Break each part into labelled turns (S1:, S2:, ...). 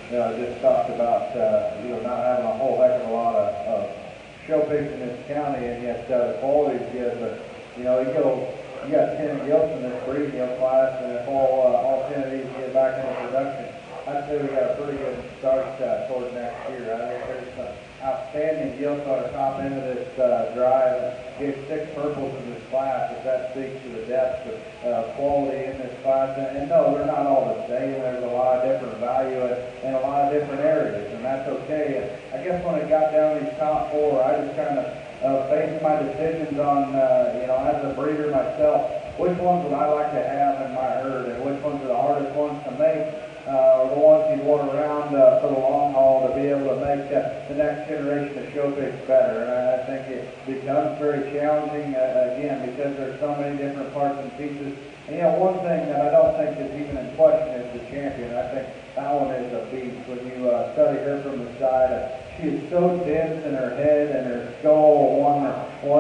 S1: just talked about, not having a whole heck of a lot of show pigs in this county, and yet the quality is good. But, you got 10 gilts in this breed class, and if all 10 of these get back into production, I'd say we got a pretty good start towards next year. I think there's some outstanding gilts on the top end of this drive. Gave 6 purples in this class, if that speaks to the depth of quality in this class. And no, they're not all the same. There's a lot of different value in a lot of different areas, and that's okay. I guess when it got down to these top 4, I just kind of based my decisions on, as a breeder myself, which ones would I like to have in my herd, and which ones are the hardest ones to make, or the ones you want around for the long haul to be able to make the next generation of show pigs better. And I think it becomes very challenging, again, because there's so many different parts and pieces. And one thing that I don't think is even in question is the champion. I think that one is a beast. When you study her from the side, she is so dense in her head and her skull, one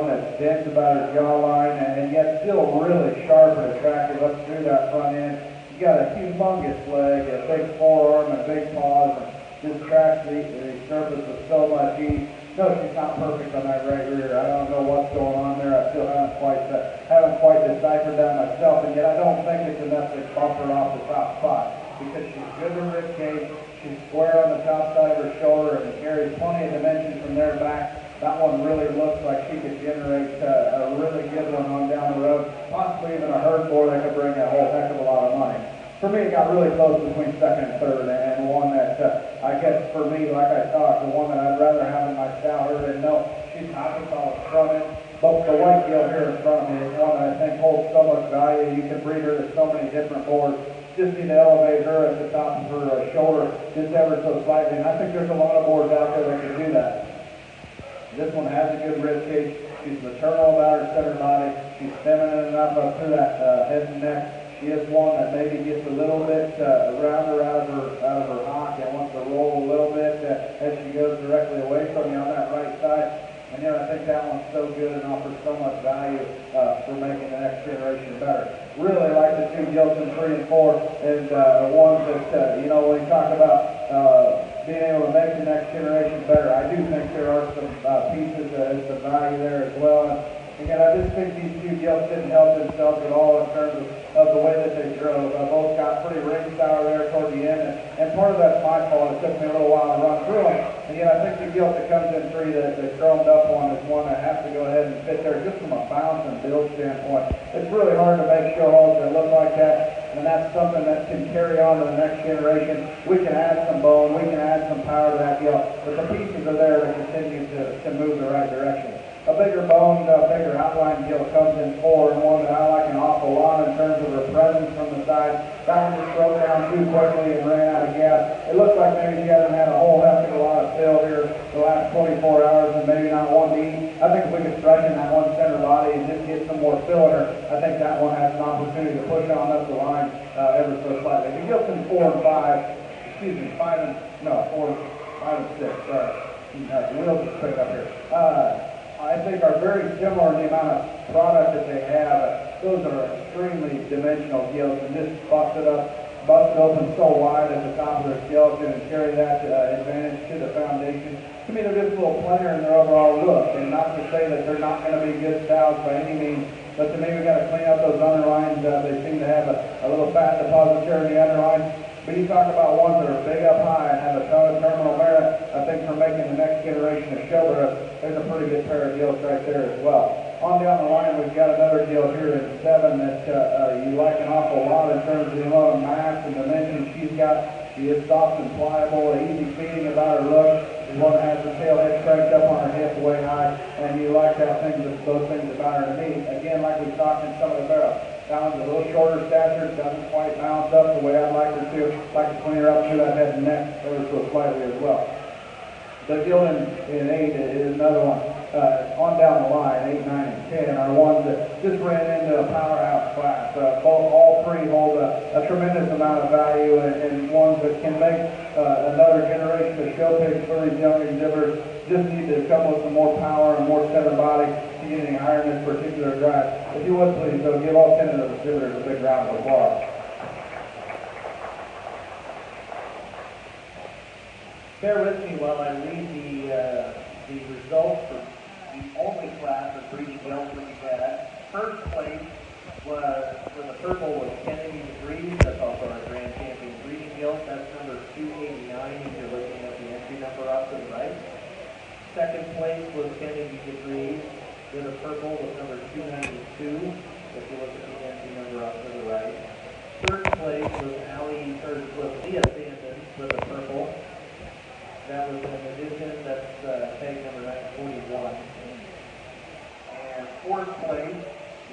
S1: that's dense about her jawline, and yet still really sharp and attractive up through that front end. She's got a humongous leg, a big forearm, and big paws, and just tracks the surface with so much ease. No, she's not perfect on that right rear. I don't know what's going on there. I still haven't quite deciphered that myself, and yet I don't think it's enough to bump her off the top spot, because she's good in rib cage, she's square on the top side of her shoulder, and carries plenty of dimension from there back. That one really looks like she could generate a really good one on down the road, possibly even a herd boar that could bring a whole heck of a lot of money. For me, it got really close between second and third, and one that, I guess for me, like I thought, the one that I'd rather have in my style herd, and no, she's not just all from it, but the white gill here in front of me is one that I think holds so much value. You can breed her to so many different boards. Just need to elevate her at the top of her shoulder just ever so slightly, and I think there's a lot of boards out there that can do that. This one has a good rib cage. She's maternal about her center body. She's feminine enough up through that head and neck. She is one that maybe gets a little bit rounder out of her hock and wants to roll a little bit as she goes directly away from you on that right side. And I think that one's so good and offers so much value for making the next generation better. Really like the 2 gilts in 3 and 4, and the ones that, when you talk about being able to make the next generation better, I do think there are some pieces as the value there as well. And again, I just think these 2 gilts didn't help themselves at all in terms of the way that they drove. Both got pretty ring sour there toward the end, and part of that's my fault. It took me a little while to run through them. And yet I think the gilt that comes in 3, the chromed up one, is one that has to go ahead and fit there just from a bounce and build standpoint. It's really hard to make show hogs that look like that, and that's something that can carry on to the next generation. We can add some bone, we can add some power to that gilt, but the pieces are there to continue to move the right direction. A bigger boned, bigger outline gilt comes in 4, and one that I like an awful lot in terms of her presence from the side. That one just broke down too quickly and ran out of gas. It looks like maybe she hasn't had a whole heck of a lot of fill here the last 24 hours and maybe not one to eat. I think if we could stretch in that one center body and just get some more fill in her, I think that one has an opportunity to push on up the line ever so slightly. The gilts in 4 and 5, 4, 5 and 6, sorry. The wheels just picked up here. I think are very similar in the amount of product that they have. Those are extremely dimensional gilts, and just busted open so wide at the top of their skeleton and carry that advantage to the foundation. To me, they're just a little plainer in their overall look, and not to say that they're not going to be good styles by any means, but to me, we got to clean up those underlines. They seem to have a little fat deposit here in the underline. But you talk about ones that are big up high and have a ton of terminal merit. I think for making the next generation of showbirds, there's a pretty good pair of gilts right there as well. On down the line, we've got another gilt here in 7 that you like an awful lot in terms of the amount of mass and dimension she's got. She is soft and pliable, easy feeding about her look. She's one that has her tail head cranked up on her hip way high, and you like those things about her to me. Again, like we talked in some of the barrels. That one's a little shorter stature, doesn't quite balance up the way I'd like her to. Like to clean her up through that head and neck ever so slightly as well. The gilt in 8 is another one. On down the line, 8, 9, and 10 are ones that just ran into a powerhouse class. All 3 hold a tremendous amount of value, and ones that can make another generation of show pigs for these young exhibitors. Just need to come with some more power and more center body to get any higher in this particular drive. If you would please, though, give all 10 of the exhibitors a big round of applause.
S2: Bear with me while I read the results for the only class of breeding yells that we had. First place was, for the purple, was Kennedy DeVries. That's also our grand champion breeding yelp. That's number 289 if you're looking at the entry number up to the right. Second place was Kennedy DeVries with a purple with number 292 if you look at the entry number up to the right. Third place was Leah Sandin with a purple. That was an addition, that's tag number 941. And fourth place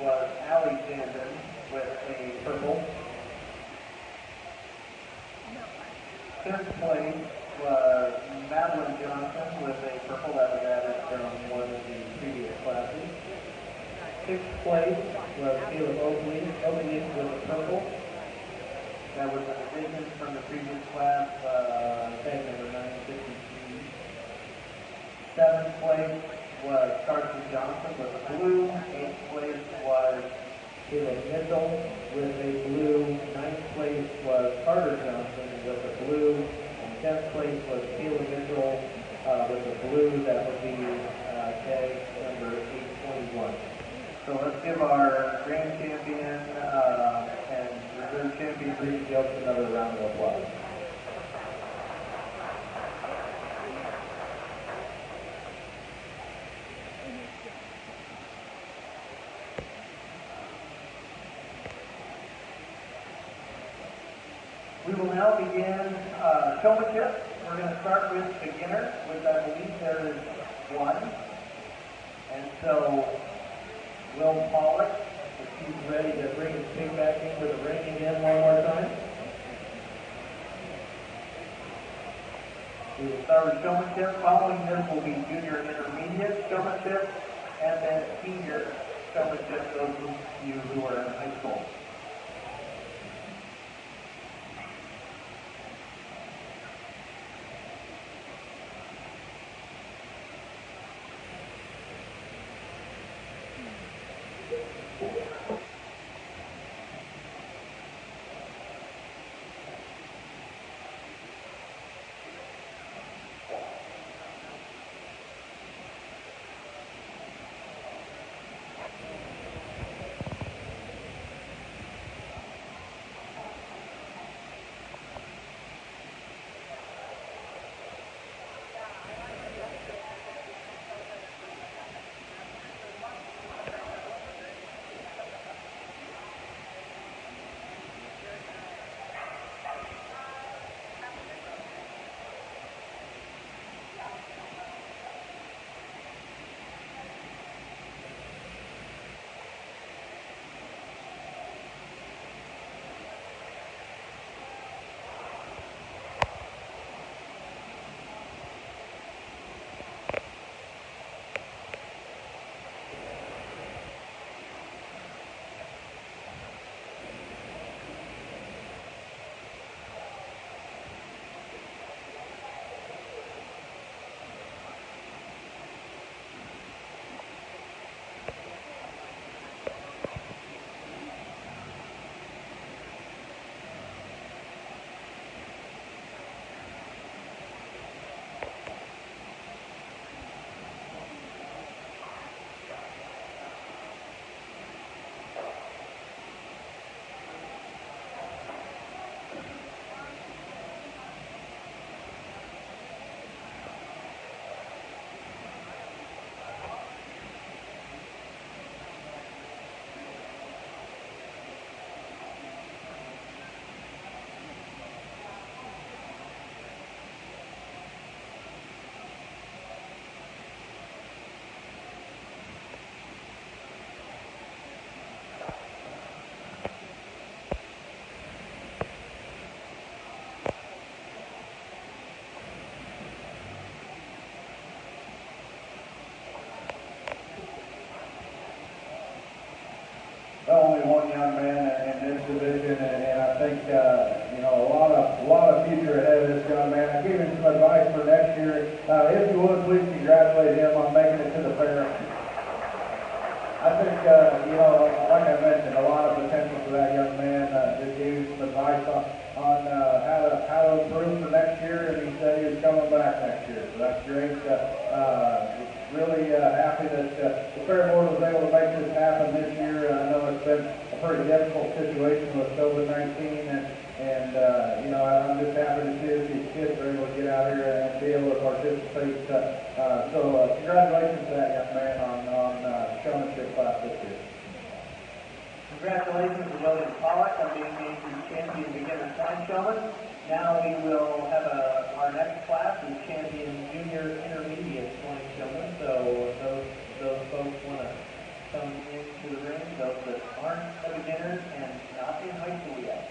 S2: was Allie Sandin with a purple. Fifth place was Madeline Johnson with a purple that was added from one of the previous classes. Sixth place was Caleb Oakley with a purple. That was an addition from the previous class, tag number 953. Seventh place was Carson Johnson with a blue. Eighth place was Caleb Mitchell with a blue. Ninth place was Carter Johnson with a blue. And 10th place was Caleb Mitchell with a blue. That would be tag number 821. So let's give our grand champion and reserve champion breeding yelps another round of applause. We will now begin showmanship. We're going to start with beginner, which I believe there is one. And so Will Pollock, if he's ready to bring his pig back into the ring again one more time. We will start with showmanship. Following this will be junior and intermediate showmanship, and then senior showmanship, those of you who are in high school.
S1: Only one young man in this division, and I think you know, a lot of future ahead of this young man. I gave him some advice for next year. If you would, please congratulate him on making it to the fair. I think you know, like I mentioned, a lot of potential for that young man. Just gave him some advice on how to improve for next year, and he said he was coming back staff next year. So that's great. Really happy that the Fair Board was able to make this happen this year. I know it's been a pretty difficult situation with COVID-19, and you know, I'm just happy to see that these kids are able to get out here and be able to participate. So congratulations to that young man on showmanship class this year.
S2: Congratulations to William Pollock on being named the champion beginner swine showman. Now we will have our next class is champion junior intermediate swine showman. So those folks want to come into the ring, those that aren't beginners and not in high school yet.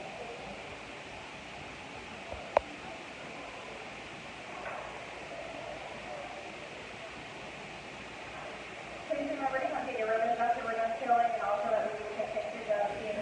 S3: Please remember to come get your ribbon after we're done showing, and also that we will take pictures of the leaders.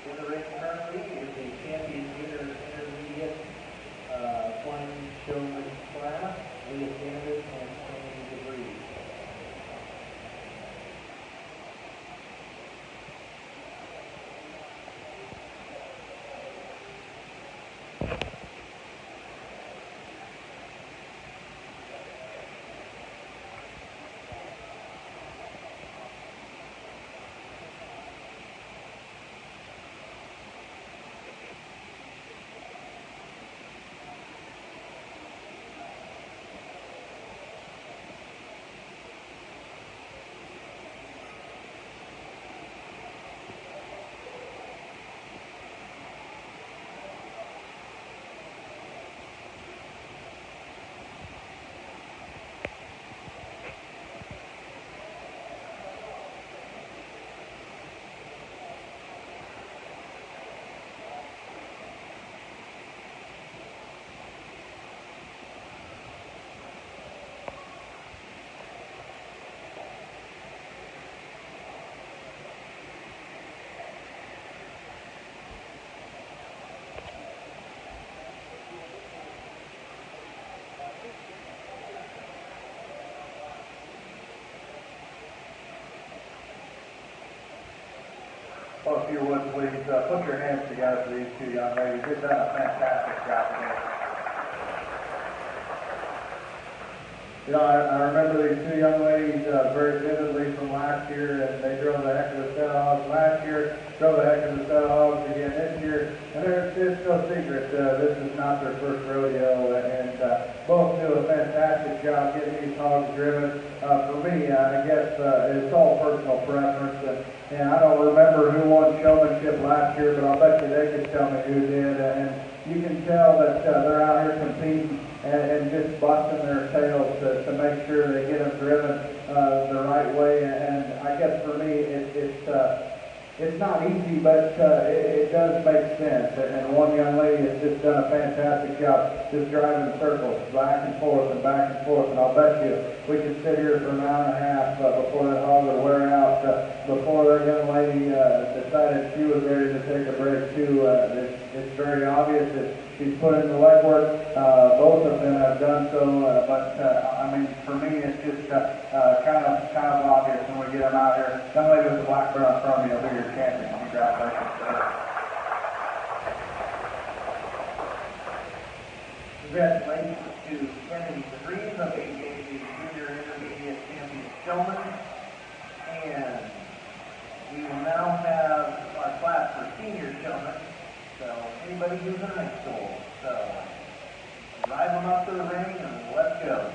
S3: In the ring currently is the champion junior intermediate swine showman class, Leah Candace and Tony DeVries.
S1: Well, if you would please put your hands together for these two young ladies. They've done a fantastic job today. You know, I remember these two young ladies very vividly from last year, and they drove the heck of the set hogs last year, drove the heck of the set hogs again this year, and it's no secret, this is not their first rodeo, and both do a fantastic job getting these hogs driven. For me, I guess it's all personal preference, and I don't remember who won showmanship last year, but I'll bet you they could tell me who did, and you can tell that they're out here competing and just busting their tails to make sure they get them driven the right way. And I guess for me, it's not easy, but it does make sense. And one young lady has just done a fantastic job just driving circles back and forth and back and forth. And I'll bet you we could sit here for an hour and a half before that hog would wear out, before that young lady decided she was ready to take a break too. It's very obvious that she's put in the legwork. Both of them have done so, but I mean, for me, it's just kind of obvious when we get them out here. Young lady with the black belt in front of me will be your champion. Congratulations to her.
S2: Congratulations to Kennedy DeVries on being named the junior intermediate champion showman. And we will now have our class for senior showman. So anybody who's in high school. So drive them up to the ring and let's go.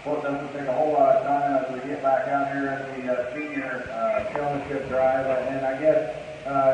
S1: Well, it doesn't take a whole lot of time as we get back out here in the senior showmanship drive, and I guess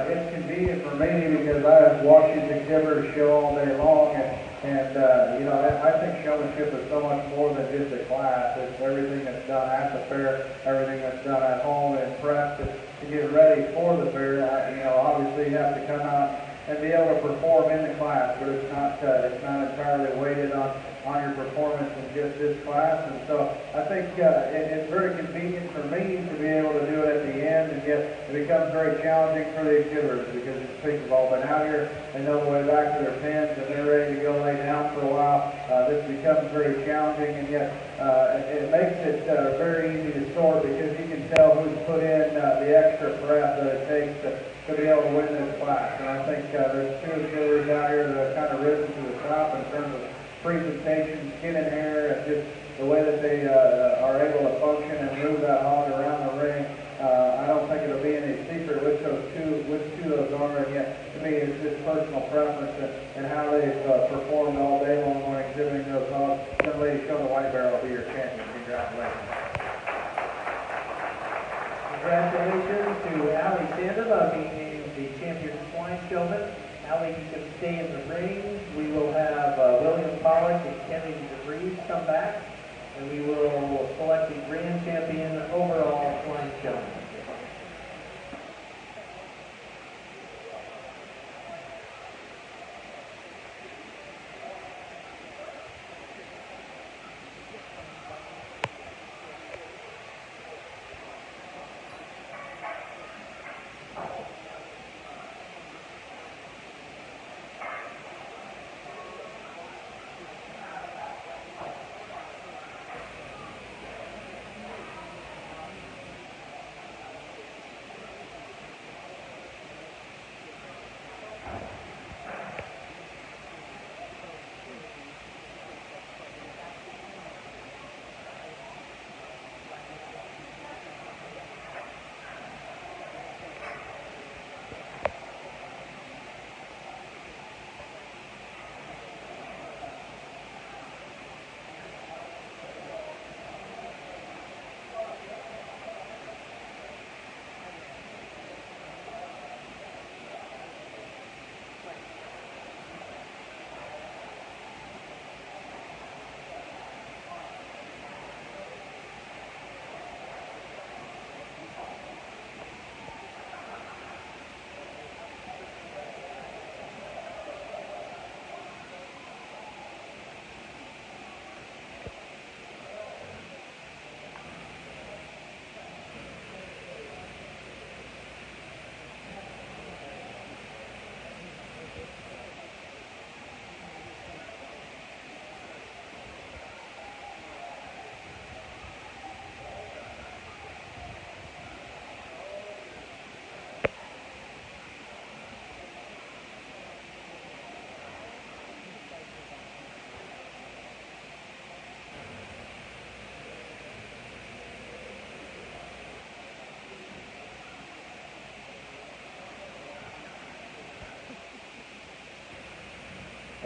S1: it's convenient for me because I have watched these exhibitors show all day long, and you know, I think showmanship is so much more than just a class. It's everything that's done at the fair, everything that's done at home and prep to get ready for the fair. You know, obviously you have to come out and be able to perform in the class, but it's not entirely weighted on your performance in just this class. And so I think it's very convenient for me to be able to do it at the end, and yet it becomes very challenging for the exhibitors because people have all been out here, they know the way back to their pens, and they're ready to go lay down for a while. This becomes very challenging, and yet it makes it very easy to sort because you can tell who's put in the extra prep that it takes to be able to win this class. And I think there's two exhibitors out here that have kind of risen to the top in terms of presentation, skin and hair, and just the way that they are able to function and move that hog around the ring. I don't think it'll be any secret which two of those are, and yet to me it's just personal preference and how they've performed all day long when exhibiting those hogs. Young lady showing the white barrel will be your champion. Congratulations.
S3: Congratulations to Allie Sanders on being named the champion swine showman. Allie, you can stay in the ring. We will have William Pollock and Kenny DeVries come back, and we will select the grand champion overall swine showman.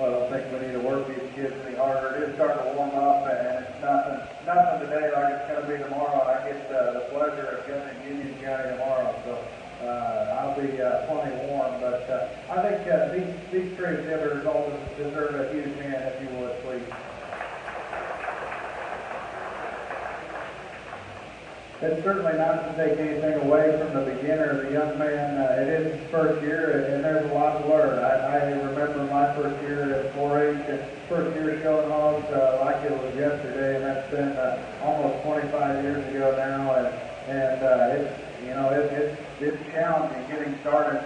S1: well, I don't think we need to work these kids any harder. It is starting to warm up, and it's nothing today like it's going to be tomorrow. I get the pleasure of gunning Union County tomorrow, so I'll be plenty warm. But I think these three exhibitors all deserve a huge hand, if you would, please. It's certainly not to take anything away from the beginner, the young man. It is his first year, and there's a lot to learn. I remember my first year at 4-H, and first year showing hogs like it was yesterday, and that's been almost 25 years ago now. And it's challenging getting started,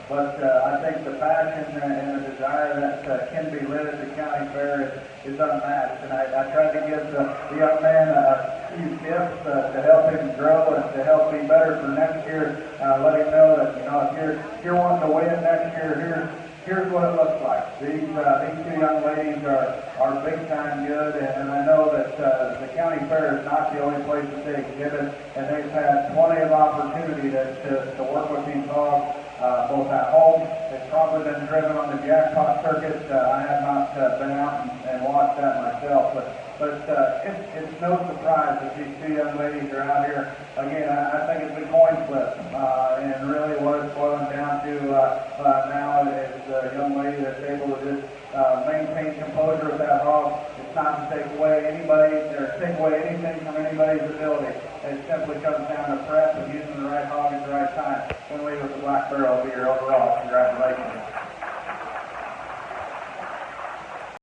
S1: but I think the passion and the desire that can be led at the county fair is unmatched. And I tried to give the young man a few tips to help him grow and to help be better for next year. Let him know that, if you're wanting to win next year, here's what it looks like. These two young ladies are big time good, and I know that the county fair is not the only place that they exhibit, and they've had plenty of opportunity to work with these hogs, both at home. It's probably been driven on the jackpot circuit. I have not been out and watched that myself, but it's no surprise that these two young ladies are out here. Again, I think it's a coin flip, and really what it's boiling down to now is a young lady that's able to just maintain composure with that hog. It's not to take away anything from anybody's ability. It simply comes down to prep and using the right hog at the right time. And leave with the black barrel will be your overall. Congratulations.